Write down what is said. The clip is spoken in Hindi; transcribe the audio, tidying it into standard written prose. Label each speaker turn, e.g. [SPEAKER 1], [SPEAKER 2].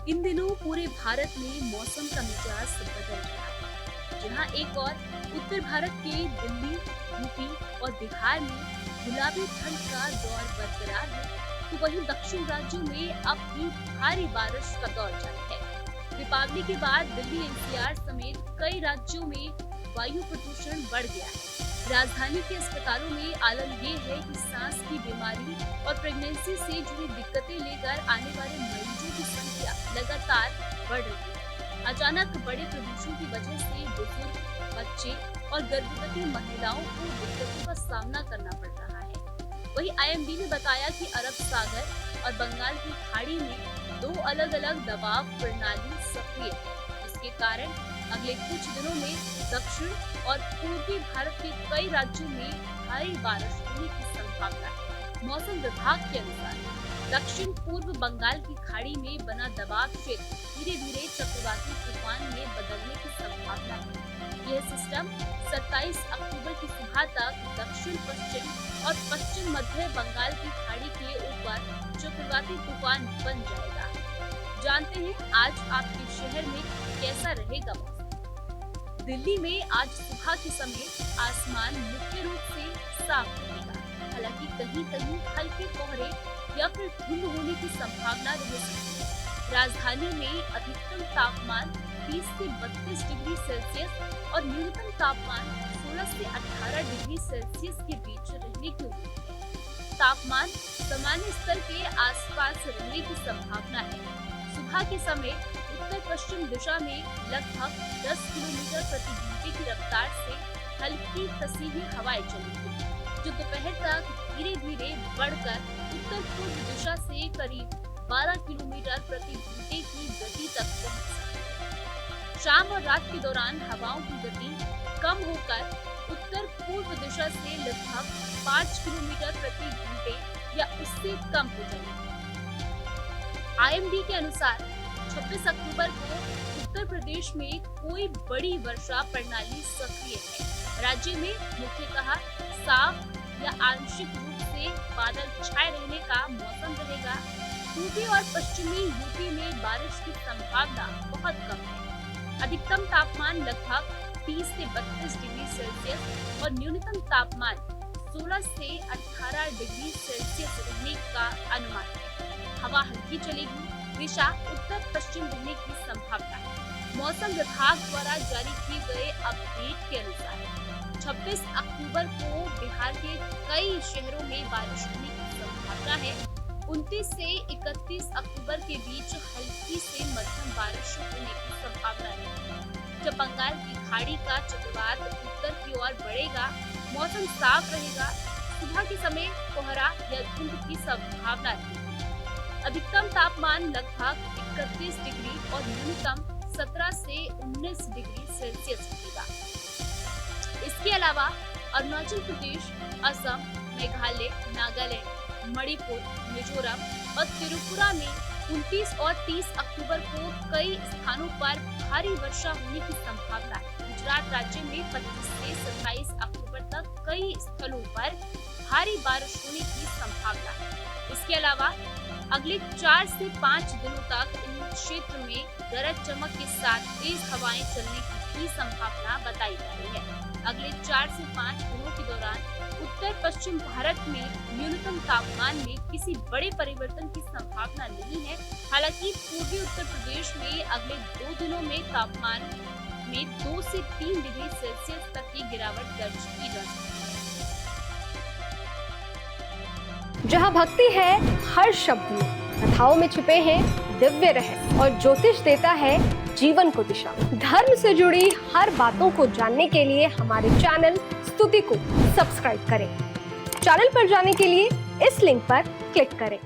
[SPEAKER 1] इन दिनों पूरे भारत में मौसम का मिजाज बदल रहा है। जहां एक और उत्तर भारत के दिल्ली, यूपी और बिहार में गुलाबी ठंड का दौर बरकरार है, तो वहीं दक्षिण राज्यों में अब भी भारी बारिश का दौर जारी है। दीपावली के बाद दिल्ली एनसीआर समेत कई राज्यों में वायु प्रदूषण बढ़ गया है। राजधानी के अस्पतालों में आलम ये है कि सांस की बीमारी और प्रेगनेंसी से जुड़ी दिक्कतें लेकर आने वाले मरीजों की संख्या लगातार बढ़ रही है। अचानक बड़े प्रदूषण की वजह से बुजुर्ग, बच्चे और गर्भवती महिलाओं को दिक्कतों का सामना करना पड़ रहा है। वहीं आईएमडी ने बताया कि अरब सागर और बंगाल की खाड़ी में दो अलग अलग दबाव प्रणाली सक्रिय है, जिसके कारण अगले कुछ दिनों में दक्षिण और पूर्वी भारत के कई राज्यों में भारी बारिश होने की संभावना है। मौसम विभाग के अनुसार दक्षिण पूर्व बंगाल की खाड़ी में बना दबाव क्षेत्र धीरे धीरे चक्रवाती तूफान में बदलने की संभावना है। यह सिस्टम 27 अक्टूबर की सुबह तक दक्षिण पश्चिम और पश्चिम मध्य बंगाल की खाड़ी के ऊपर चक्रवाती तूफान बन जाएगा। जानते हैं आज आपके शहर में कैसा रहेगा मौसम। दिल्ली में आज सुबह के समय आसमान मुख्य रूप से साफ रहेगा, हालांकि कहीं कहीं हल्के कोहरे या फिर धुंध होने की संभावना रह सकती है। राजधानी में अधिकतम तापमान 30 से 32 डिग्री सेल्सियस और न्यूनतम तापमान 16 से 18 डिग्री सेल्सियस के बीच रहने की उम्मीद है। तापमान सामान्य स्तर के आसपास रहने की संभावना है। सुबह के समय उत्तर पश्चिम दिशा में लगभग 10 किलोमीटर प्रति घंटे की रफ्तार से हल्की कसीली हवाएं चलेंगी, जो दोपहर तक धीरे धीरे बढ़कर उत्तर पूर्व दिशा से करीब 12 किलोमीटर प्रति घंटे की गति तक पहुंच सकती है। शाम और रात के दौरान हवाओं की गति कम होकर उत्तर पूर्व दिशा से लगभग 5 किलोमीटर प्रति घंटे या उससे कम हो जाएगी। आईएमडी के अनुसार 26 अक्टूबर को उत्तर प्रदेश में कोई बड़ी वर्षा प्रणाली सक्रिय है। राज्य में मुख्यतः साफ या आंशिक रूप से बादल छाए रहने का मौसम रहेगा। पूर्वी और पश्चिमी यूपी में बारिश की संभावना बहुत कम है। अधिकतम तापमान लगभग 30 से 32 डिग्री सेल्सियस और न्यूनतम तापमान 16 से 18 डिग्री सेल्सियस रहने का अनुमान है। हवा हल्की चलेगी, दिशा उत्तर पश्चिम रहने की संभावना है। मौसम विभाग द्वारा जारी किए गए अपडेट के अनुसार 26 अक्टूबर को बिहार के कई शहरों में बारिश होने की संभावना है। 29 से 31 अक्टूबर के बीच हल्की से मध्यम बारिश होने की संभावना है। जब बंगाल की खाड़ी का चक्रवात उत्तर की ओर बढ़ेगा, मौसम साफ रहेगा। सुबह के समय कोहरा या धुंध की संभावना है। अधिकतम तापमान लगभग 31 डिग्री और न्यूनतम 17 से 19 डिग्री सेल्सियस रहेगा। इसके अलावा अरुणाचल प्रदेश, असम, मेघालय, नागालैंड, मणिपुर, मिजोरम और त्रिपुरा में 29 और 30 अक्टूबर को कई स्थानों पर भारी वर्षा होने की संभावना है। गुजरात राज्य में 25 से 27 अक्टूबर तक कई स्थलों पर भारी बारिश होने की संभावना है। इसके अलावा अगले 4 से 5 दिनों तक इन क्षेत्र में गरज चमक के साथ तेज हवाएं चलने की भी संभावना बताई जा रही है। अगले 4 से 5 दिनों के दौरान उत्तर पश्चिम भारत में न्यूनतम तापमान में किसी बड़े परिवर्तन की संभावना नहीं है। हालांकि पूर्वी उत्तर प्रदेश में अगले 2 दिनों में तापमान में 2 से 3 डिग्री सेल्सियस तक की गिरावट दर्ज की जा सकती है।
[SPEAKER 2] जहाँ भक्ति है हर शब्द में, कथाओं में छुपे हैं दिव्य रहस्य और ज्योतिष देता है जीवन को दिशा। धर्म से जुड़ी हर बातों को जानने के लिए हमारे चैनल स्तुति को सब्सक्राइब करें। चैनल पर जाने के लिए इस लिंक पर क्लिक करें।